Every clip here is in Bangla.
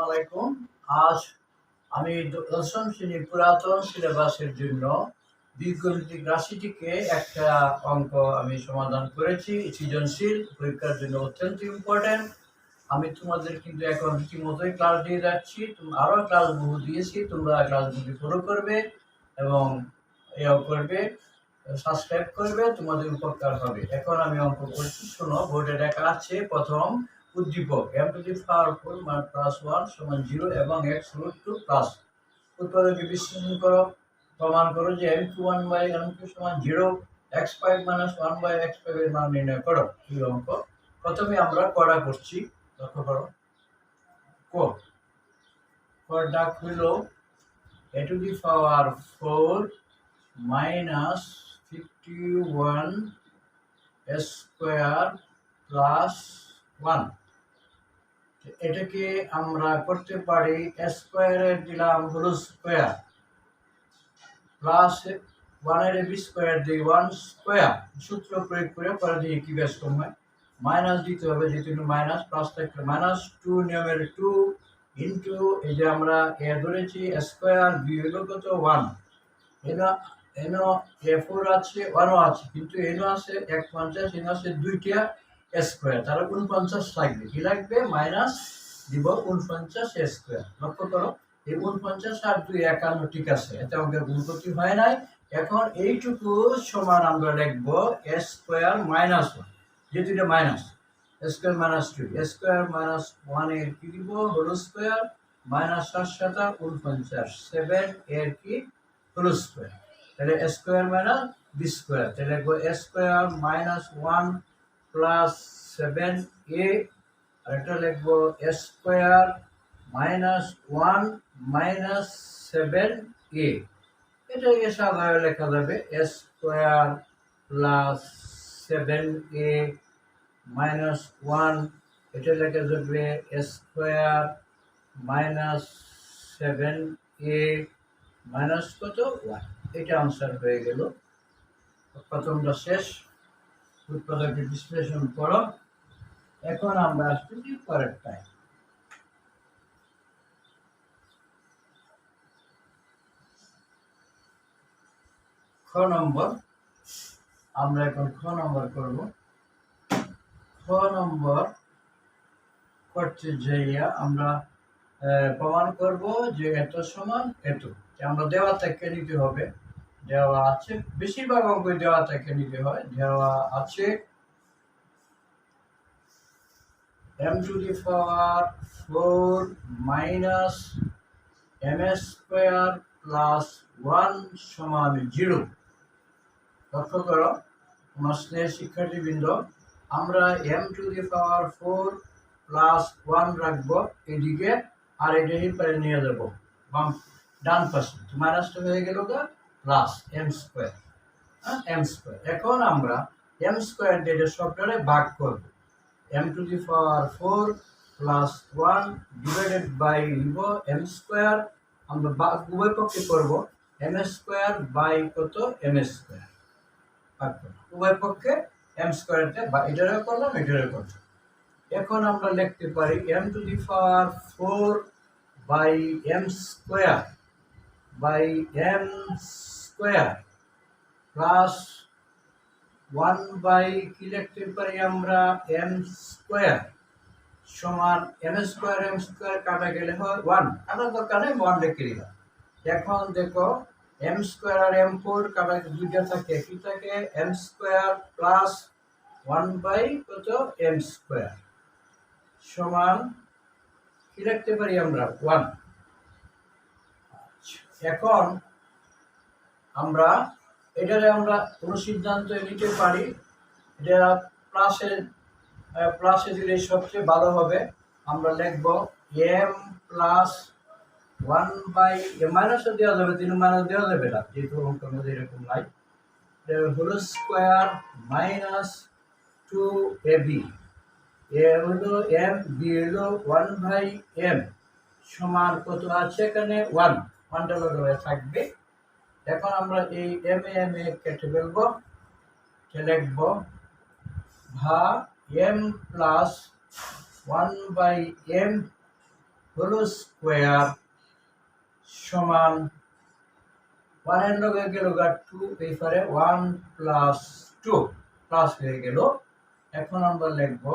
আলাইকুম। আজ আমি দশম শ্রেণীর পুরাতন সিলেবাসের জন্য বীজগণিতিক রাশিটিকে একটা অঙ্ক আমি সমাধান করেছি। সৃজনশীল পরীক্ষার জন্য অত্যন্ত ইম্পর্টেন্ট। আমি তোমাদের কিন্তু এখন রীতিমতোই ক্লাস দিয়ে যাচ্ছি। আরও ক্লাস বহু দিয়েছি, তোমরা ক্লাসগুলি ফলো করবে এবং এও করবে, সাবস্ক্রাইব করবে, তোমাদের উপকার হবে। এখন আমি অঙ্ক করছি, শোনো। বোর্ডে লেখা আছে প্রথম উদ্দীপক m⁴ + 1 = 0 এবং x√2+। উৎপাদকে বিশ্লেষণ করো, প্রমাণ করো যে m2 = 0, x5 - 1/x5 এর মান নির্ণয় করো। এই অঙ্ক প্রথমে আমরা করা করছি, লক্ষ্য করো। ডাক হইল a⁴ - 51² + 1। এটাকে আমরা করতে পারি স্কোয়ারের দিলাম হোল স্কোয়ার প্লাস 1 এর স্কোয়ার দিই 1 স্কোয়ার। সূত্র প্রয়োগ করে পরে দিয়ে কি বেশ কম হয়, মাইনাস দিতে হবে, যেহেতু মাইনাস প্লাস থাকলে -2 নিয়মের 2 ইন্টু এই যে আমরা এ ধরেছি স্কোয়ার বি হলো কত 1। এনো a4 আছে 1ও আছে, কিন্তু এনো আছে 150, এনো আছে 2টা স্কোয়ার, তাহলে 49 লাগবে। কি লাগবে? মাইনাস দিব 49 স্কোয়ার। লক্ষ্য করো, এই 49 আর 2 51, ঠিক আছে, এতে আমাদের ভুল ক্ষতি হয় নাই। এখন এইটুকু সমান আমরা লিখবো স্কোয়ার মাইনাস 1, যেহেতু এটা মাইনাস স্কোয়ার -2, স্কোয়ার -1 এর কি দিব হোল স্কোয়ার, মাইনাস 7 × 49 7 এর কি হোল স্কোয়ার, তাহলে স্কোয়ার মাইনাস বি স্কোয়ার, তাহলে লিখবো স্কোয়ার -1 + 7a, আর এটা লিখবো স্কোয়ার -1 - 7a। এটাকে সাধারণ লেখা যাবে স্কোয়ার + 7a - 1, এটা লেখা যাবে স্কোয়ার -7a মাইনাস কত 1। এটা আনসার হয়ে গেল। প্রথমটা শেষ। উৎপাদকে বিশ্লেষণ করো। এখন আমরা আসছি পরেরটায়। খ নম্বর, আমরা এখন খ নম্বর করব। খ নম্বর করতে যাইয়া আমরা প্রমাণ করব যে এত সমান এত। আমরা দেওয়া থেকে নিতে হবে, দেওয়া আছে, বেশিরভাগ অঙ্ক দেওয়া থেকে নিতে হয়। দেওয়া আছে m⁴ - m² + 1 = 0। লক্ষ্য করো আমার স্নেহের শিক্ষার্থীবৃন্দ, আমরা m⁴ + 1 রাখবো এদিকে, আর এটা পারে নিয়ে যাব ডান পাশে, মাইনাসটা হয়ে গেল প্লাস m²। m²। এখন আমরা m² দিয়ে সবটারে ভাগ করব। m⁴ + 1 ডিভাইডেড বাই m², আমরা উভয় পক্ষে করব m² কত m², উভয় পক্ষে m² বা এটারও করলাম এটারও করলাম। এখন আমরা লিখতে পারি m⁴ প্লাস 1 কি লিখতে পারি আমরা m² সমান m² কাটা গেলে হয় 1, কাটার দরকার নেই, 1 লিখে দিলাম। এখন দেখো m² আর m4 কাটা দুইটা থাকে, কি থাকে m² প্লাস 1 কত m² সমান কি লিখতে পারি আমরা 1। এখন আমরা এটারে আমরা কোনো সিদ্ধান্ত নিতে পারি, এটা প্লাসে দিলে সবচেয়ে ভালো হবে। আমরা লিখব m+1 মাইনাসও দেওয়া যাবে, 3 মাইনাস দেওয়া যাবে না, যেহেতু অঙ্কের মধ্যে এরকম নাই। হোল স্কোয়ার -2ab, এ হলো m, বি হলো 1/m সমান কত আছে এখানে 1, 1টা লগে থাকবে। এখন আমরা এই m এ কেটে ফেলবো, লিখব m+1/m হোল স্কোয়ার সমান 1 এর লগে গেল 2 এই পারে 1 প্লাস 2 প্লাস হয়ে গেল। এখন আমরা লিখব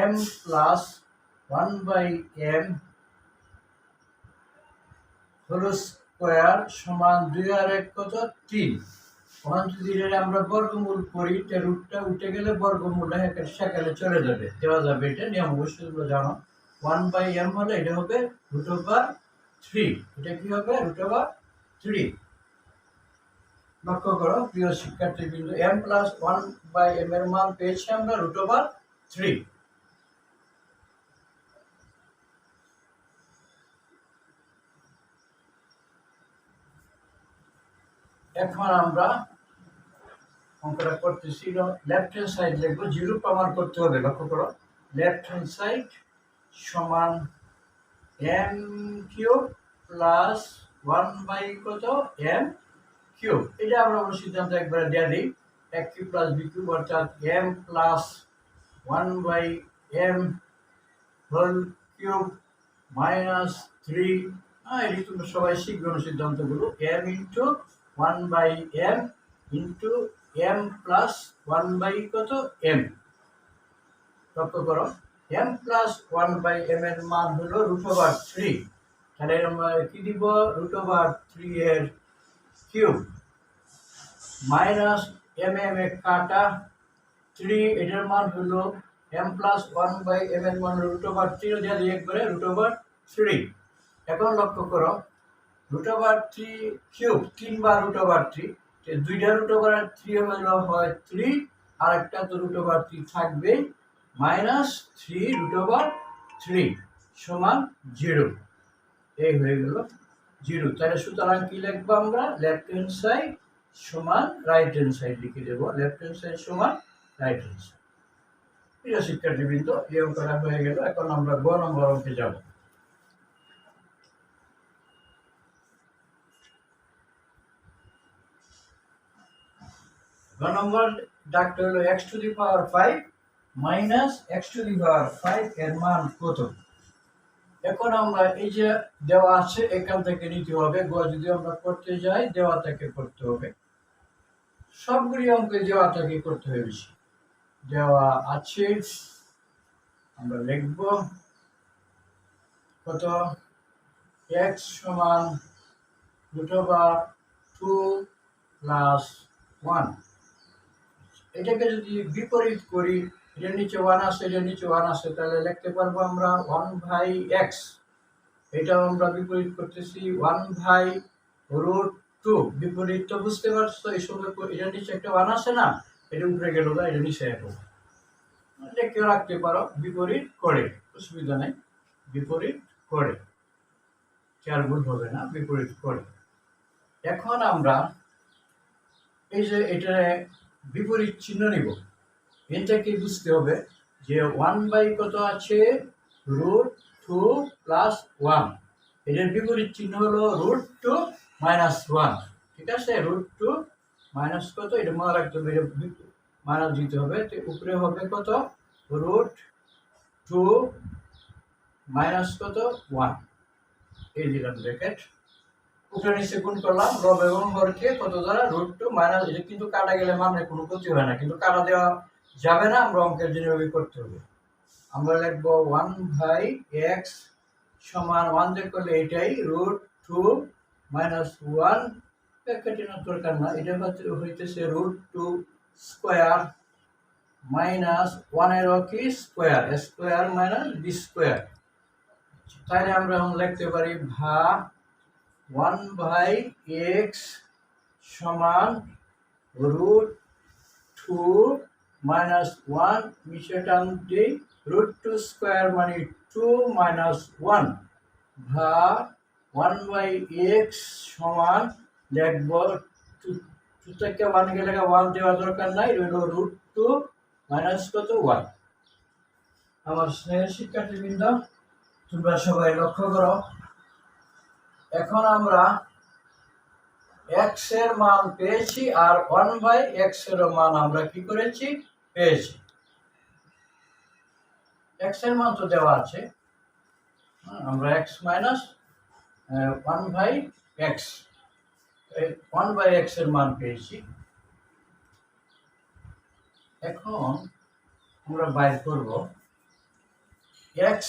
m plus 1/m whole square সমান 2 আর 1 কত 3। এখন যদি এটা আমরা বর্গমূল করি তে রুটটা উঠে গেলে বর্গমূলটা সেখানে চলে যাবে, দেওয়া যাবে। এটা নিয়ম অবশ্যই তোমরা জানো। 1/m হলে এটা হবে √3। এটা কি হবে √3। লক্ষ্য করো প্রিয় শিক্ষার্থীবৃন্দ, m প্লাস 1/m এর মান পেয়েছি আমরা √3। এখন আমরা অঙ্কটা করতেছি, লেফট হ্যান্ড সাইড লিখবো, 0 প্রমাণ করতে হবে। লক্ষ্য করো লেফট হ্যান্ড সাইড সমান m কিউব প্লাস 1 কত m কিউব। এটা আমরা সিদ্ধান্ত একবারে দিয়ে দিই, a cube plus b cube অর্থাৎ m plus 1/m whole cube minus 3। এটি তোমরা সবাই শিখবে সিদ্ধান্তগুলো। m into 1/m into m plus 1 কত m। লক্ষ্য করো m প্লাস 1/m এর মান হলো √3। তাহলে আমরা কি দিব √3 এর কিউব মাইনাস m এ কাটা 3, এটার মান হলো m প্লাস 1/m এর মান √3 দিয়ে দিই একবারে √3। এখন লক্ষ্য করো √3 কিউব 3 বার √3, দুইটা √3 হলো হয় 3 আর একটা তো √3 থাকবে মাইনাস 3√3 সমান 0। এই হয়ে গেল 0। তাহলে সুতরাং কি লিখবো আমরা, লেফট হ্যান্ড সাইড সমান রাইট হ্যান্ড সাইড লিখে দেব। লেফট হ্যান্ড সাইড সমান রাইট হ্যান্ড সাইড। প্রিয় শিক্ষার্থীবৃন্দ, এই অঙ্কটা হয়ে গেল। এখন আমরা গ নম্বর অঙ্কে যাব। গ নম্বর ডাকতে হলো x⁵ মাইনাস x⁵ এর মান কত। এখন আমরা এই যে দেওয়া আছে এখান থেকে নিতে হবে। গ যদি আমরা করতে যাই দেওয়া থেকে করতে হবে, সবগুলি অঙ্কে দেওয়া থেকে করতে হবে। বেশি দেওয়া আছে আমরা লিখব কত x সমান √2 প্লাস 1। এটাকে যদি বিপরীত করি, এটার নিচে 1 আছে এটার নিচে 1 আছে, তাহলে লিখতে পারবো আমরা 1/x। এটাও আমরা বিপরীত করতেছি 1/√2। বিপরীত তো বুঝতে পারছো, এই সময় এটার নিচে একটা 1 আছে না, এটা উপরে গেল না, এটা নিচে এখন কেউ রাখতে পারো বিপরীত করে, অসুবিধা নেই। বিপরীত করে চার ভুল হবে না, বিপরীত করে। এখন আমরা এই যে এটা বিপরীত চিহ্ন নিব, এটাকে বুঝতে হবে যে 1 কত আছে √2 প্লাস 1। এটার বিপরীত চিহ্ন হলো √2 মাইনাস 1। ঠিক আছে, √2 মাইনাস কত, এটা মনে রাখতে হবে, এটা মাইনাস দিতে হবে। তো উপরে হবে কত √2 মাইনাস কত 1। এই দিলাম ব্র্যাকেট, উপরে নিচে গুণ করলাম লব এবং হরকে কত দ্বারা √2 মাইনাস। এটা কিন্তু কাটা গেলে মানে কোনো ক্ষতি হয় না, কিন্তু কাটা দেওয়া যাবে না, আমরা অঙ্কের যেভাবে করতে হবে। আমরা লিখবো 1/x সমান 1 দিয়ে করলে এটাই √2 মাইনাস 1। ব্র্যাকেটের দরকার না, এটা হইতেছে √2 স্কোয়ার মাইনাস 1 এর কি square, square minus B square. তাহলে আমরা এখন লিখতে পারি 1/x সমান √2 মাইনাস 1 নিচে টান দিই, √2 স্কোয়ার মানে 2 মাইনাস 1 ভা 1/x সমান লিখব 2 থেকে 1 গেলে 1 দেওয়া দরকার নাই, রইল √2 মাইনাস কত 1। আমার স্নেহের শিক্ষার্থীবৃন্দ, তোমরা সবাই লক্ষ্য করো, এখন আমরা x এর মান পেয়েছি আর 1/x এর মান আমরা কি করেছি পেয়েছি। x এর মান তো দেওয়া আছে, আমরা এক্স মাইনাস 1/x, 1/x এর মান পেয়েছি। এখন আমরা বাইর করব এক্স,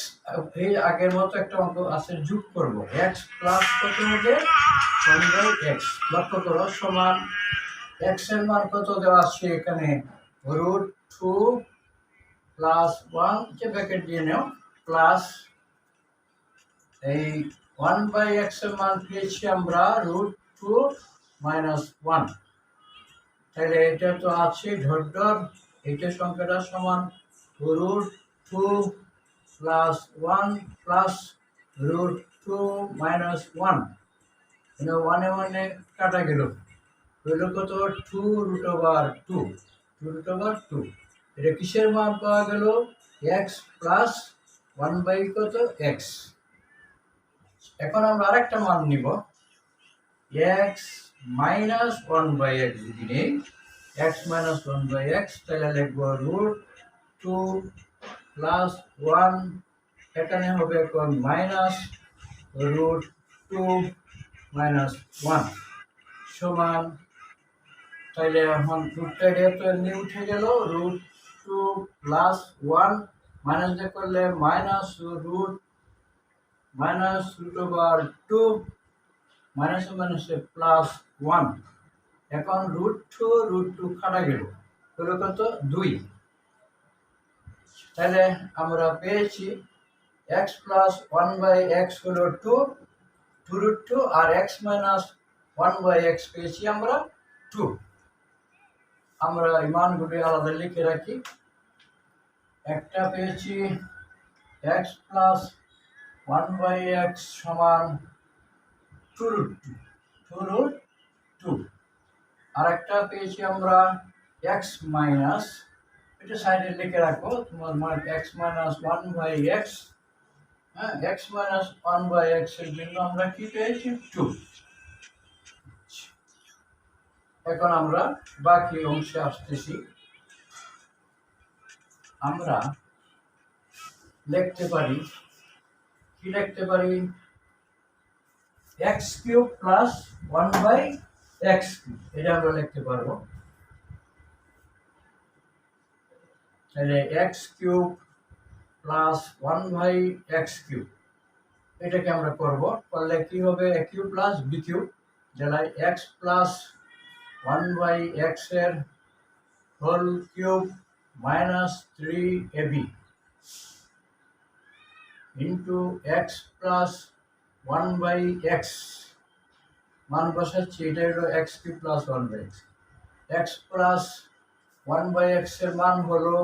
এই আগের মতো একটা অঙ্ক আছে, যোগ করব এক্স প্লাস কত হবে 1/x, লক্ষ্য করো সমান এক্স এর মান কত দেওয়া আছে এখানে √2 প্লাস 1 কে ব্র্যাকেট দিয়ে নাও, প্লাস এই 1/x এর মান পেয়েছি আমরা √2 মাইনাস 1। তাহলে এটা তো আছে ঢর, এইটা সংখ্যাটা সমান √2 প্লাস 1 প্লাস √2 মাইনাস 1। মানে 1 কাটা গেল, হইল কত 2√2, 2√2। এটা কিসের মান পাওয়া গেল? x প্লাস 1 বাই কত x। এখন আমরা আরেকটা মান নিব, x মাইনাস 1/x যদি নেই, x মাইনাস 1/x, তাহলে লিখব √2 প্লাস 1, এখানে হবে এখন মাইনাস √2 মাইনাস 1 সমান, তাহলে এখন রুটটা তো এমনি উঠে গেল, √2 প্লাস 1 মাইনাস দিয়ে করলে -√2 মাইনাসে প্লাস 1। এখন √2 কাটা গেল, হলো কত 2। তাহলে আমরা পেয়েছি x প্লাস 1/x হলো 2√2, আর x মাইনাস 1/x পেয়েছি আমরা 2। আমরা এই মানগুলি আলাদা লিখে রাখি। একটা পেয়েছি x প্লাস 1/x সমান 2√2, আর একটা পেয়েছি আমরা x মাইনাস, এটা সাইডে লিখে রাখো তোমার মান x মাইনাস 1/x। হ্যাঁ, x মাইনাস 1/x এর জন্য আমরা কি পেয়েছি 2। এখন আমরা বাকি অংশে আসতেছি। আমরা লিখতে পারি, কি লিখতে পারি, x³ প্লাস 1/x, এটা আমরা লিখতে পারবো। তাহলে x³ প্লাস 1/x³, এটাকে আমরা করব, করলে কি হবে a³ প্লাস b³ যেটাই x প্লাস 1/x এর whole cube minus 3ab into x plus 1/x, মান বসাচ্ছি, এটা হলো x³ plus 1/x। x plus 1/x এর মান হলো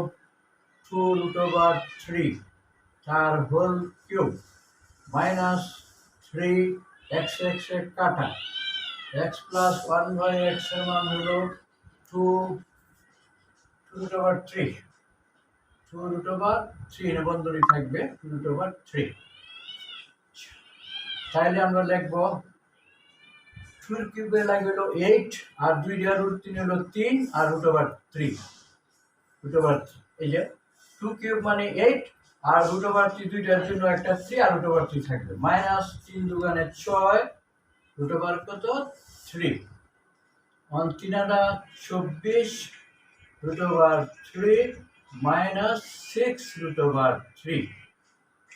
2√3, তার হোল কিউব মাইনাস 3x এর কাটা, x প্লাস 1/x এর মান হলো 2√3 বন্ধনী থাকবে 2√3। তাহলে আমরা লিখবো 2 এর কিউবে লাগলো 8, আর 2 এর √3 হলো 3, আর √3, এই যে 2 কিউব মানে 8, আর √3 দুইটার জন্য একটা 3, আর √3 থাকবে, মাইনাস 3 দুগুণে 6, কত 3, 3×24 √3 মাইনাস 6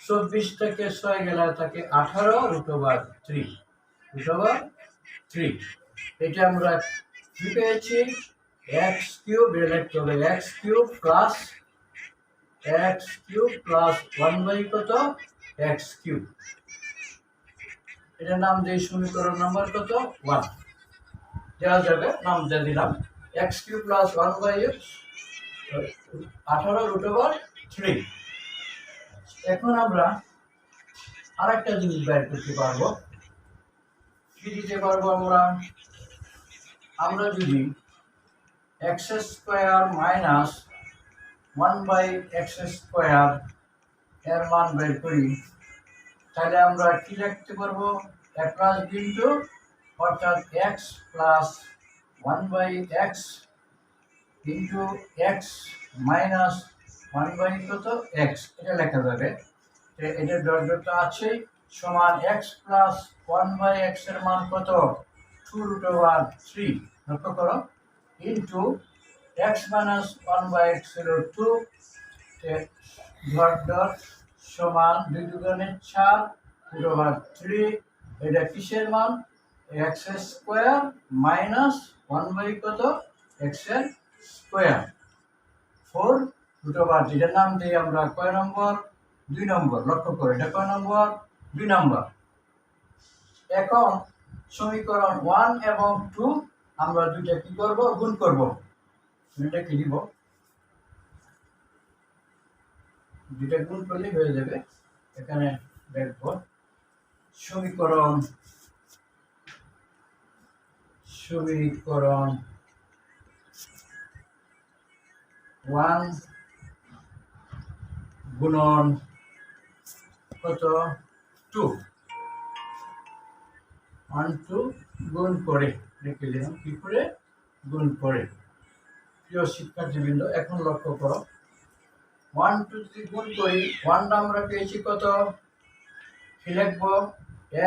24 থেকে 6 গেলে থাকে 18 √3। এটা আমরা কি পেয়েছি, x³ এটা লিখতে হবে x³ প্লাস 1 কত x³, এটা নাম দিয়ে সমীকরণ নাম্বার কত 1 দেওয়া যাবে, নাম দিয়ে দিলাম x³ প্লাস 1/x 18 √3। এখন আমরা আরেকটা জিনিস বের করতে পারবো, কি দিতে পারবো আমরা যদি x² মাইনাস 1/x² এর মান বের করি, তাহলে আমরা কি লিখতে পারবো, a প্লাস b ইন্টু, অর্থাৎ x plus 1/x into x minus 1 কত x, এটা লেখা যাবে। এটা ডট ডট আছে সমান এক্স প্লাস 1/x এর মান কত 2√3 লক্ষ্য করো ইন্টু এক্স মাইনাস 1/x হলো 2 ডট ডট সমান 2 দুগুণে 4 2/3 এটা কিসের মান এক্স স্কোয়ার মাইনাস 1 বাই কত এক্স এর স্কোয়ার 4√3 এটার নাম দিই আমরা কয় নম্বর 2 নম্বর লক্ষ্য করো এটা কয় নম্বর 2 নম্বর এখন সমীকরণ 1 এবং 2 আমরা দুইটা কি করব গুণ করব এটা কি দিব দুইটা গুণ করলে হয়ে যাবে এখানে দেখব সমীকরণ 1 গুণন কত 2 1 2 গুণ করে লিখে দিলাম কি করে গুণ করে প্রিয় শিক্ষার্থীবৃন্দ এখন লক্ষ্য করো 1 2 যদি গুণ করি 1 আমরা পেয়েছি কত কি লিখব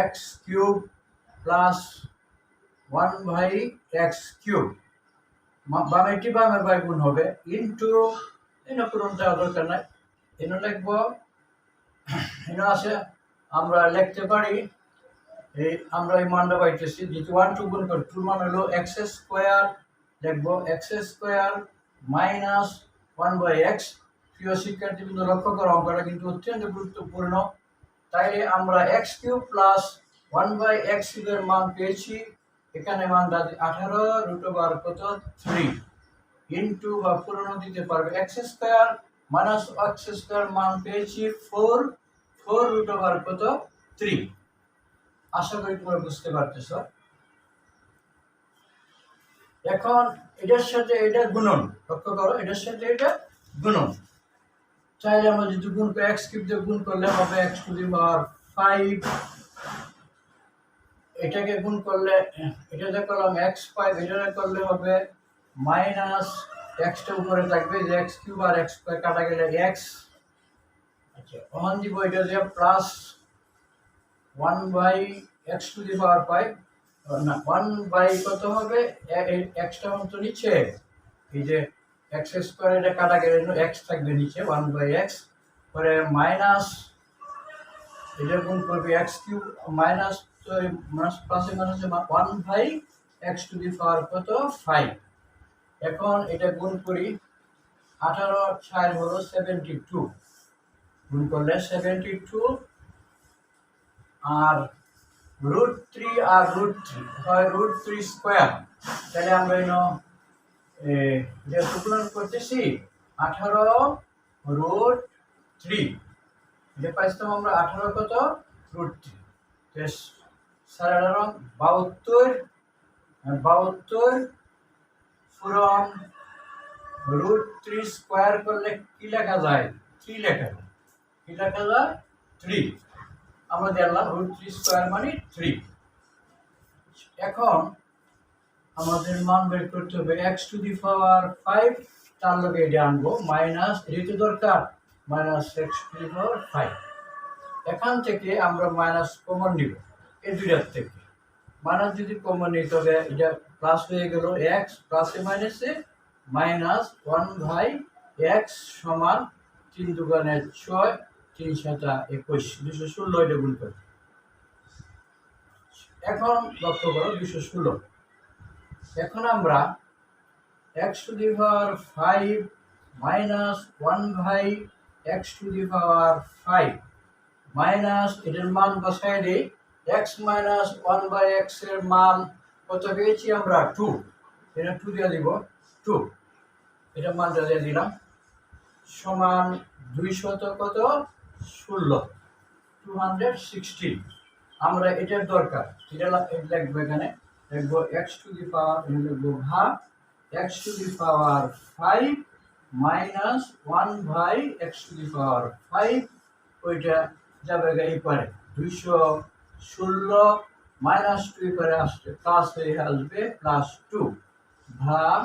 x cube plus 1/x cube বামেটি বামের বাই গুণ হবে ইন্টু এনে পূরণ দেওয়া দরকার নাই এনে লিখব এনে আছে আমরা লিখতে পারি এই আমরা এই মানটা পাইতেছি যেহেতু 1 2 গুণ করে 2 মান হলো এক্স স্কোয়ার লিখবো এক্স স্কোয়ার মাইনাস 1/x প্রিয় শিক্ষার্থীবৃন্দ লক্ষ্য করো অঙ্কটা কিন্তু অত্যন্ত গুরুত্বপূর্ণ তাইলে আমরা এক্স কিউব প্লাস 1/x এর মান পেয়েছি এখানে মানটা 18 কত 3 ইন্টু বা পূরণ দিতে পারবে x square minus x square মান পেয়েছি 4 কত 3 আশা করি তোমরা বুঝতে পারতেছ এখন এটার সাথে এটা গুণন লক্ষ্য করো এটার সাথে এটা গুণন চাইলে আমরা যদি গুণ করে x কিউব দিয়ে গুণ করলে হবে x টু দি পাওয়ার 5 এটাকে গুণ করলে এটাতে করলাম x5 এটাতে করলে হবে মাইনাস x টা উপরে থাকবে যে x কিউব আর x স্কয়ার কাটা গেলে x আচ্ছা ওখান দিব এটা যে plus 1/x to the power 5 না 1 কত হবে x টা অন্ত নিচে এই যে x স্কয়ার এটা কাটা গেলে x থাকবে নিচে 1/x পরে মাইনাস এটা গুণ করবে x কিউব মাইনাস তো মাইনাস প্লাসে মাইনাসে 1/x টু দি পাওয়ার কত 5 এখন এটা গুণ করি 18 4 হলো 72 গুণ করলে 72 আর √3 আর √3 হয় √3 স্কয়ার তাহলে আমরা এনো যে টুকরো করতেছি 18 √3 এটা পাইছিলাম আমরা 18 কত √3 বেশ 72 from √3 স্কয়ার করলে কি লেখা যায় 3 লেখা যায় কি লেখা যায় 3 আমরা দেখলাম √3 স্কয়ার মানে 3 এখন আমাদের মান বের করতে হবে x টু দি পাওয়ার 5 তার লগে এটা আনবো মাইনাস এটা দরকার minus x to the power 5 এখান থেকে আমরা মাইনাস কমন নিব এই দুইটার থেকে মাইনাস যদি কমন নিই তবে এটা প্লাস হয়ে গেল x প্লাসে মাইনাসে মাইনাস 1/x সমান 3 দুগুণে 6 3 7 21 216 এটা গুণ করি এখন লক্ষ্য করো 216 এখন আমরা x to the power 5 minus 1/x to the power 5 minus এটার মান বসায় দেই x মাইনাস 1/x এর মান কত পেয়েছি আমরা 2 এটা 2 দিয়ে দিব 2 এটা মানটা দিয়ে দিলাম সমান 200 কত 16 216 আমরা এটার দরকার এটা লিখবো এখানে লিখবো x টু দি পাওয়ার লিখবো ভাগ x to the power 5 minus 1/x to the power 5 ওইটা যাবে এই পারে 216 মাইনাস 2 করে আসছে প্লাস হয়ে আসবে প্লাস 2 ভাগ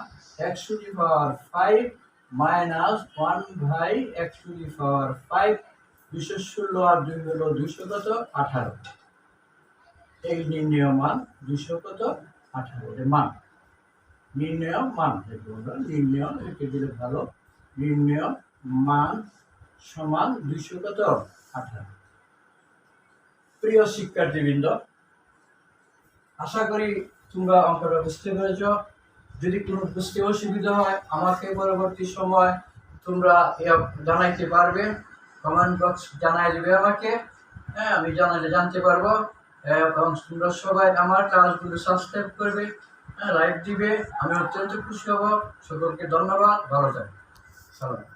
x to the power 5 minus 1/x to the power 5 216 আর 2 হলো 200 কত 18। এই নির্ণয় মান 200 কত 18 এর মান নির্ণয় মান নির্ণয় একে দিলে ভালো নির্ণয় মান সমান 200 কত 18। প্রিয় শিক্ষার্থীবৃন্দ, আশা করি তোমরা অঙ্কটা বুঝতে পেরেছ। যদি কোনো বুঝতে অসুবিধা হয় আমাকে পরবর্তী সময় তোমরা জানাইতে পারবে, কমেন্ট বক্স জানাই দেবে আমাকে, হ্যাঁ আমি জানতে পারবো। এবং তোমরা সবাই আমার ক্লাসগুলো সাবস্ক্রাইব করবে, হ্যাঁ লাইক দিবে, আমি অত্যন্ত খুশি হব। সকলকে ধন্যবাদ, ভালো থাকবে, সালাম।